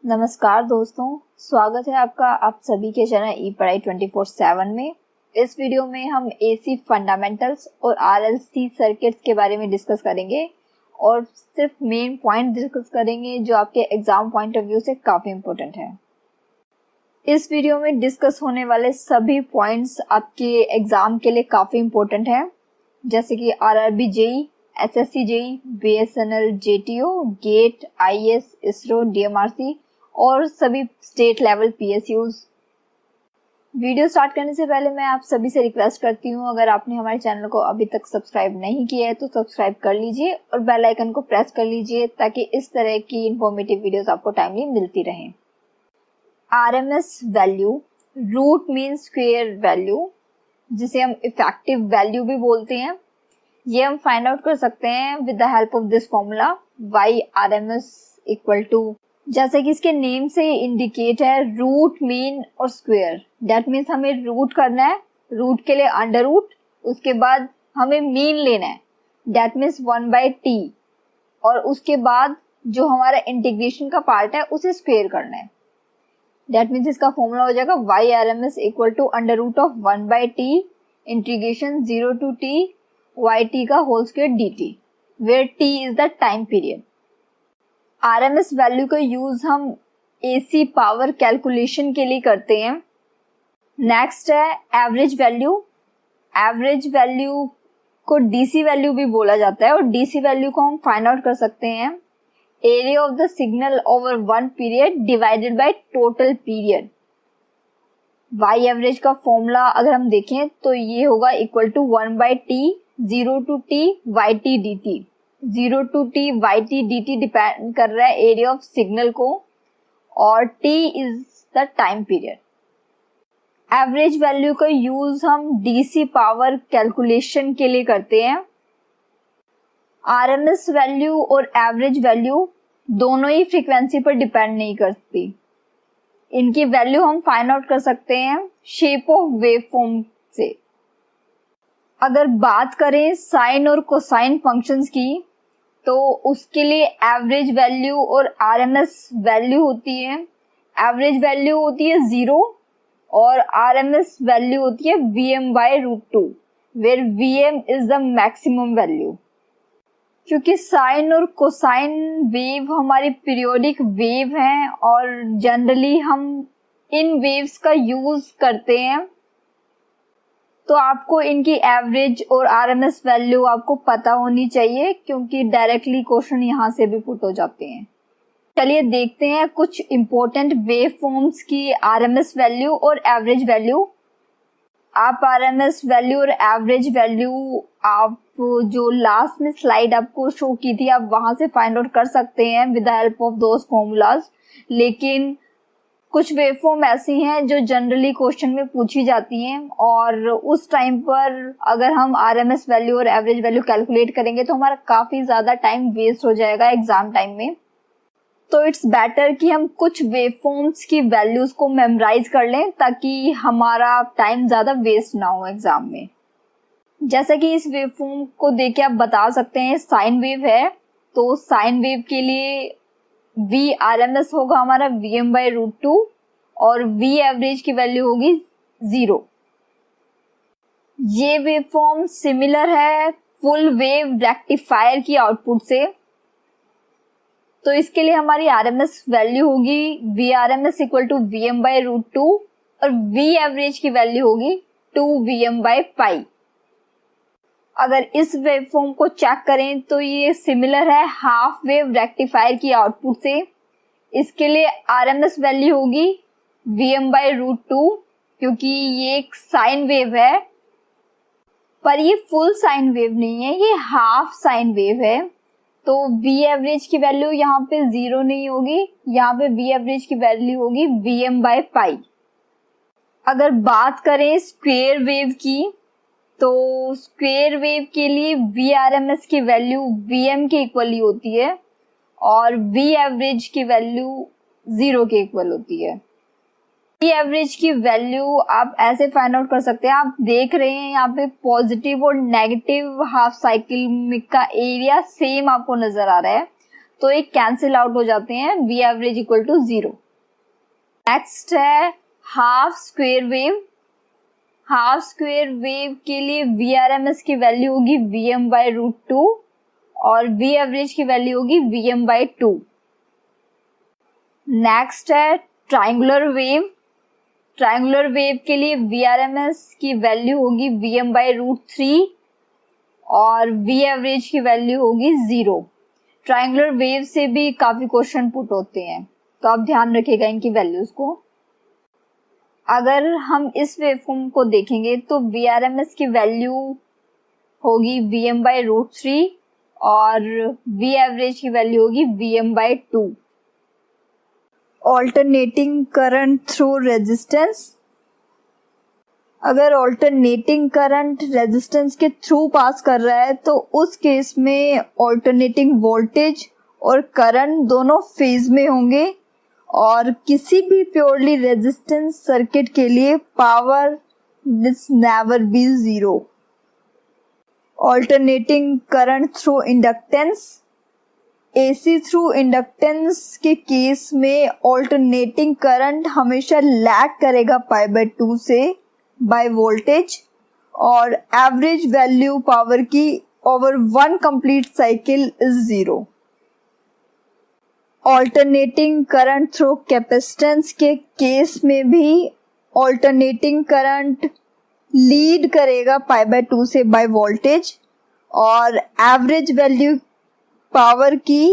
नमस्कार दोस्तों, स्वागत है आपका आप सभी के चैनल ई पढ़ाई 24/7 में। इस वीडियो में हम एसी फंडामेंटल्स और आरएलसी सर्किट्स के बारे में डिस्कस करेंगे और सिर्फ मेन पॉइंट डिस्कस करेंगे जो आपके एग्जाम पॉइंट ऑफ व्यू से काफ़ी इम्पोर्टेंट है। इस वीडियो में डिस्कस होने वाले सभी पॉइंट्स आपके एग्जाम के लिए काफ़ी इम्पोर्टेंट हैं, जैसे कि RRB JE, SSC JE, BSNL JTO, GATE, IAS, ISRO, DMRC और सभी state level PSUs. Video start करने से पहले मैं आप सभी से रिक्वेस्ट करती हूँ, अगर आपने हमारे चैनल को अभी तक सब्सक्राइब नहीं किया है तो सब्सक्राइब कर लीजिए और बेल आइकन को प्रेस कर लीजिए ताकि इस तरह की इंफॉर्मेटिव वीडियोस आपको टाइमली मिलती रहें। RMS value, root mean square value, जिसे हम इफेक्टिव वैल्यू भी बोलते हैं, ये हम फाइंड आउट कर सकते हैं with the help of this formula Y R M S equal to, जैसे कि इसके नेम से इंडिकेट है, रूट, मीन और स्क्वायर। दैट मीन्स हमें रूट करना है, रूट के लिए अंडर रूट, उसके बाद हमें मीन लेना है, दैट मीन्स 1/t, और उसके बाद जो हमारा इंटीग्रेशन का पार्ट है उसे स्क्वायर करना है। दैट मीन्स इसका फॉर्मूला हो जाएगा Y R M S equal to under root of 1/t integration 0 to t yt का whole square dt, where t is the time period. RMS value का यूज हम एसी पावर कैलकुलेशन के लिए करते हैं। नेक्स्ट है एवरेज वैल्यू। एवरेज वैल्यू को DC value भी बोला जाता है और डीसी वैल्यू को हम फाइंड आउट कर सकते हैं area of the signal over one period divided by total period. Y average का फॉर्मूला अगर हम देखें तो ये होगा equal to 1/t 0 to t yt dt। 0 to t yt dt depend कर रहा है एरिया ऑफ सिग्नल को और t is the time period. Average value का यूज हम डीसी पावर कैलकुलेशन के लिए करते हैं। आरएमएस वैल्यू और एवरेज वैल्यू दोनों ही फ्रीक्वेंसी पर डिपेंड नहीं करती। इनकी वैल्यू हम फाइंड आउट कर सकते हैं शेप ऑफ वेवफॉर्म से। अगर बात करें साइन और कोसाइन फंक्शंस की तो उसके लिए एवरेज वैल्यू और आरएमएस वैल्यू होती है। एवरेज वैल्यू होती है 0 और आरएमएस वैल्यू होती है Vm/√2, where Vm is the maximum value. क्योंकि साइन और कोसाइन वेव हमारी पीरियोडिक वेव हैं और जनरली हम इन वेव्स का यूज करते हैं, तो आपको इनकी एवरेज और आरएमएस वैल्यू आपको पता होनी चाहिए क्योंकि डायरेक्टली क्वेश्चन यहाँ से भी पुट हो जाते हैं। चलिए देखते हैं कुछ इंपॉर्टेंट वेव फॉर्म्स की आरएमएस वैल्यू और एवरेज वैल्यू। आप आरएमएस वैल्यू और एवरेज वैल्यू आप जो लास्ट में स्लाइड आपको शो की थी आप वहां से फाइंड आउट कर सकते हैं with the help of those formulas. लेकिन कुछ वेवफॉर्म ऐसी हैं जो जनरली क्वेश्चन में पूछी जाती हैं और उस टाइम पर अगर हम आरएमएस वैल्यू और एवरेज वैल्यू कैलकुलेट करेंगे तो हमारा काफ़ी ज़्यादा टाइम वेस्ट हो जाएगा एग्जाम टाइम में। तो इट्स बेटर कि हम कुछ वेवफॉर्म्स की वैल्यूज़ को मेमोराइज कर लें ताकि हमारा टाइम ज़्यादा वेस्ट ना हो एग्जाम में। जैसे कि इस वेवफॉर्म को देख के आप बता सकते हैं साइन वेव है, तो साइन वेव के लिए वी आरएमएस होगा हमारा Vm/√2 और वी एवरेज की वैल्यू होगी 0। ये वेवफॉर्म सिमिलर है फुल वेव रेक्टिफायर की आउटपुट से, तो इसके लिए हमारी आरएमएस वैल्यू होगी Vrms इक्वल टू Vm/√2 और वी एवरेज की वैल्यू होगी 2Vm/π। अगर इस वेवफॉर्म को चेक करें तो ये सिमिलर है हाफ वेव रेक्टिफायर की आउटपुट से। इसके लिए आरएमएस वैल्यू होगी Vm/√2 क्योंकि ये एक साइन वेव है, पर ये फुल साइन वेव नहीं है, ये हाफ साइन वेव है। तो वी एवरेज की वैल्यू यहाँ पे 0 नहीं होगी, यहाँ पे वी एवरेज की वैल्यू होगी Vm/π। अगर बात करें स्क्वेयर वेव की तो स्क्वेयर वेव के लिए Vrms की वैल्यू Vm के इक्वल ही होती है और V एवरेज की वैल्यू 0 के इक्वल होती है। V एवरेज की वैल्यू आप ऐसे फाइंड आउट कर सकते हैं, आप देख रहे हैं यहाँ पे पॉजिटिव और नेगेटिव हाफ साइकिल का एरिया सेम आपको नजर आ रहा है, तो ये कैंसिल आउट हो जाते हैं, V average equal to 0। Next है half square wave. Half square wave के लिए वी आर एम एस की वैल्यू होगी Vm/√2 और वी एवरेज की वैल्यू होगी Vm/2। नेक्स्ट है ट्रायंगुलर वेव। ट्रायंगुलर वेव के लिए वी आर एम एस की वैल्यू होगी Vm/√3 और वी एवरेज की वैल्यू होगी 0। ट्रायंगुलर वेव से भी काफी क्वेश्चन पुट होते हैं, तो आप ध्यान रखिएगा इनकी वैल्यूज को। अगर हम इस वेवफॉर्म को देखेंगे तो वी आर एम एस की वैल्यू होगी Vm/√3 और वी एवरेज की वैल्यू होगी Vm/2। Alternating current through resistance. अगर ऑल्टरनेटिंग करंट रेजिस्टेंस के थ्रू पास कर रहा है तो उस केस में ऑल्टरनेटिंग वोल्टेज और करंट दोनों फेज में होंगे और किसी भी प्योरली रेजिस्टेंस सर्किट के लिए power this never be 0। Alternating current through inductance. AC through inductance के केस में ऑल्टरनेटिंग करंट हमेशा लैग करेगा π/2 से बाय वोल्टेज और एवरेज वैल्यू पावर की over 1 complete cycle is 0। Alternating current through capacitance के केस में भी ऑल्टरनेटिंग करंट लीड करेगा π/2 से बाय वोल्टेज और एवरेज वैल्यू पावर की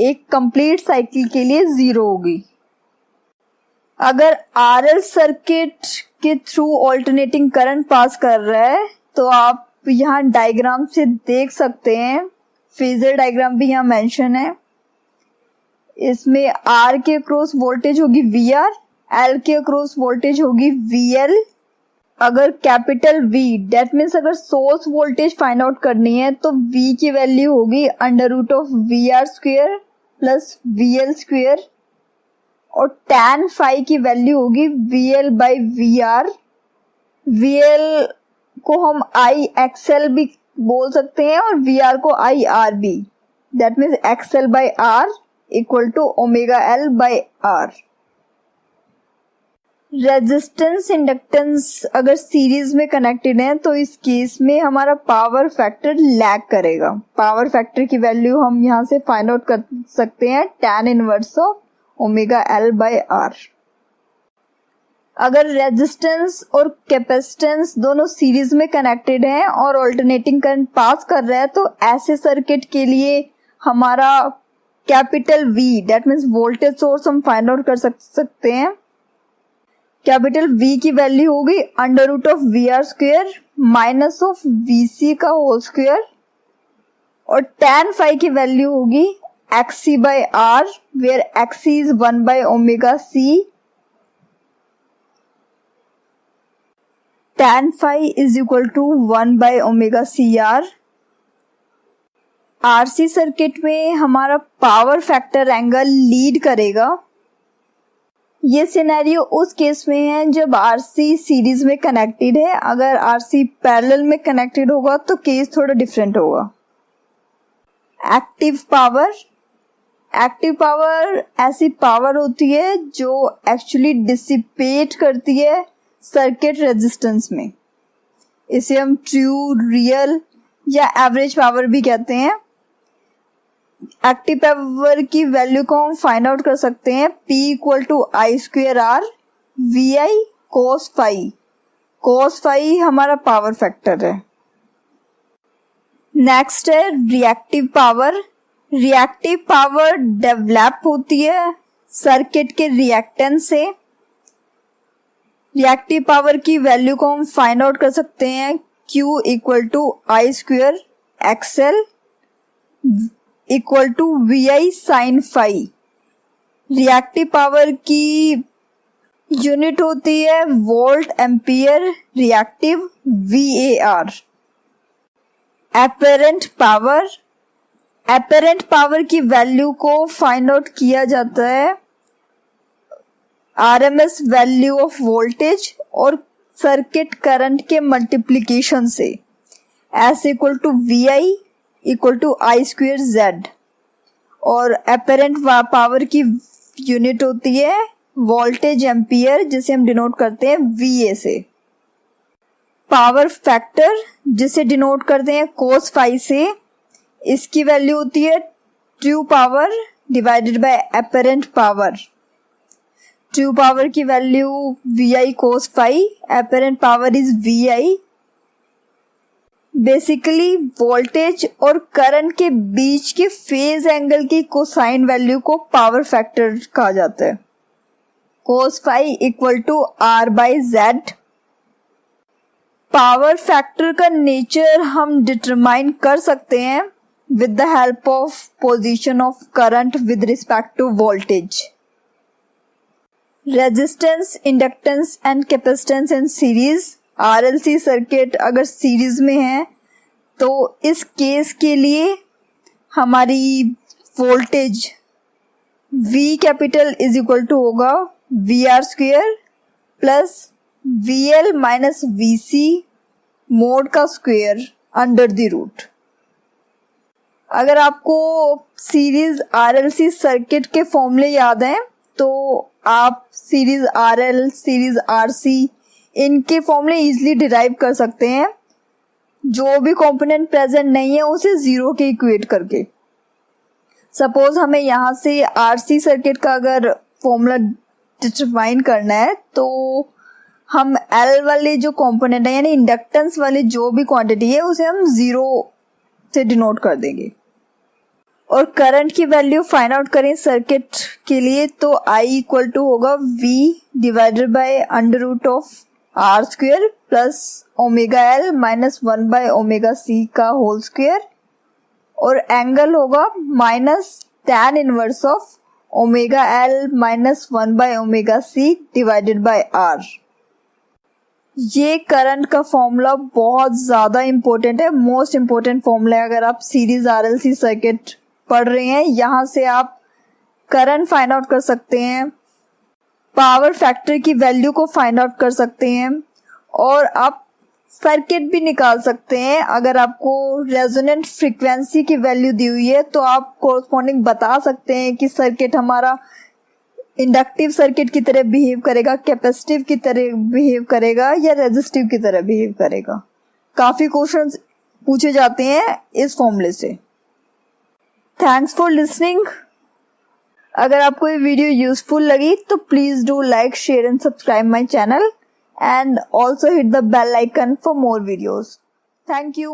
एक कंप्लीट साइकिल के लिए 0 होगी। अगर आरएल सर्किट के थ्रू ऑल्टरनेटिंग करंट पास कर रहा है तो आप यहाँ डायग्राम से देख सकते हैं, फेजर डायग्राम भी यहाँ मेंशन है। इसमें आर के अक्रॉस वोल्टेज होगी वीआर, एल के अक्रॉस वोल्टेज होगी वीएल। अगर कैपिटल वी डेट मीन्स अगर सोर्स वोल्टेज फाइंड आउट करनी है तो वी की वैल्यू होगी √VR² प्लस VL² और tan phi की वैल्यू होगी VL/VR। VL को हम IXL भी बोल सकते हैं और VR को IR भी। That means XL/R equal to ωL/R। Resistance inductance अगर सीरीज में कनेक्टेड है तो इस केस में हमारा पावर फैक्टर लैग करेगा। पावर फैक्टर की वैल्यू हम यहाँ से फाइंड आउट कर सकते हैं tan इनवर्स ऑफ ωL/R। अगर रेजिस्टेंस और कैपेसिटेंस दोनों सीरीज में कनेक्टेड हैं और ऑल्टरनेटिंग करंट पास कर रहा है तो ऐसे सर्किट के लिए हमारा capital V that means voltage source हम फाइंड आउट कर सकते हैं। कैपिटल V की वैल्यू होगी √VR² माइनस ऑफ VC का होल स्क्वायर और tan phi की वैल्यू होगी XC/R where XC is 1/ωc। tan phi is equal to 1/ωcR। RC circuit में हमारा पावर फैक्टर एंगल लीड करेगा। ये सिनेरियो उस केस में है जब RC सीरीज में कनेक्टेड है। अगर RC पैरेलल में कनेक्टेड होगा तो केस थोड़ा डिफरेंट होगा। Active power. एक्टिव पावर ऐसी पावर होती है जो एक्चुअली डिसिपेट करती है सर्किट रेजिस्टेंस में। इसे हम ट्रू, रियल या एवरेज पावर भी कहते हैं। एक्टिव पावर की वैल्यू को हम फाइंड आउट कर सकते हैं P = I²R VI cos phi। cos phi हमारा पावर फैक्टर है। नेक्स्ट है reactive power. Reactive power develop होती है सर्किट के रिएक्टेंस से। रिएक्टिव पावर की वैल्यू को हम फाइंड आउट कर सकते हैं Q = I²XL equal to VI sin phi। Reactive power की यूनिट होती है volt ampere reactive VAR। Apparent power. Apparent power की वैल्यू को फाइंड आउट किया जाता है RMS वैल्यू ऑफ वोल्टेज और सर्किट करंट के मल्टीप्लिकेशन से। S = VI = I²Z और एपरेंट पावर की यूनिट होती है वोल्टेज एम्पियर, जिसे हम डिनोट करते हैं VA से। पावर फैक्टर जिसे डिनोट करते हैं cos फाई से, इसकी वैल्यू होती है true power divided by apparent power. True power की value VI cos phi, apparent power is VI। Basically voltage और करंट के बीच के फेज एंगल की कोसाइन वैल्यू को पावर फैक्टर कहा जाता है। cos phi equal to R by Z। Power factor का नेचर हम डिटरमाइन कर सकते हैं with the help of position of current with respect to voltage. Resistance, inductance and capacitance in series. RLC circuit अगर series में है तो इस केस के लिए हमारी voltage V capital is equal to होगा VR square plus VL minus VC mod का स्क्वेयर अंडर द रूट। अगर आपको सीरीज RLC सर्किट के फॉर्मूले याद हैं तो आप सीरीज RL, सीरीज RC इनके फॉर्मूले इजीली डिराइव कर सकते हैं, जो भी कंपोनेंट प्रेजेंट नहीं है उसे जीरो के इक्वेट करके। सपोज हमें यहाँ से RC सर्किट का अगर फॉर्मूला डिटरमाइन करना है तो हम L वाले जो कंपोनेंट है यानी इंडक्टेंस वाली जो भी क्वांटिटी है उसे हम जीरो से डिनोट कर देंगे। और करंट की वैल्यू फाइंड आउट करें सर्किट के लिए तो I इक्वल टू होगा V divided by under root of R square plus omega L minus 1 by omega C का होल स्क्वेयर, और एंगल होगा minus tan inverse of omega L minus 1 by omega C divided by R। ये current का formula बहुत ज़्यादा important है, most important formula है। अगर आप सीरीज RLC सर्किट पढ़ रहे हैं, यहाँ से आप करंट फाइंड आउट कर सकते हैं, पावर फैक्टर की वैल्यू को फाइंड आउट कर सकते हैं, और आप सर्किट भी निकाल सकते हैं। अगर आपको रेजोनेंट फ्रीक्वेंसी की वैल्यू दी हुई है तो आप कोरस्पॉन्डिंग बता सकते हैं कि सर्किट हमारा इंडक्टिव सर्किट की तरह बिहेव करेगा, कैपेसिटिव की तरह बिहेव करेगा या रेजिस्टिव की तरह बिहेव करेगा। काफ़ी क्वेश्चंस पूछे जाते हैं इस फॉर्मूले से। Thanks for listening. अगर आपको ये वीडियो यूजफुल लगी तो please do like, share and subscribe my channel and also hit the bell icon for more videos. Thank you.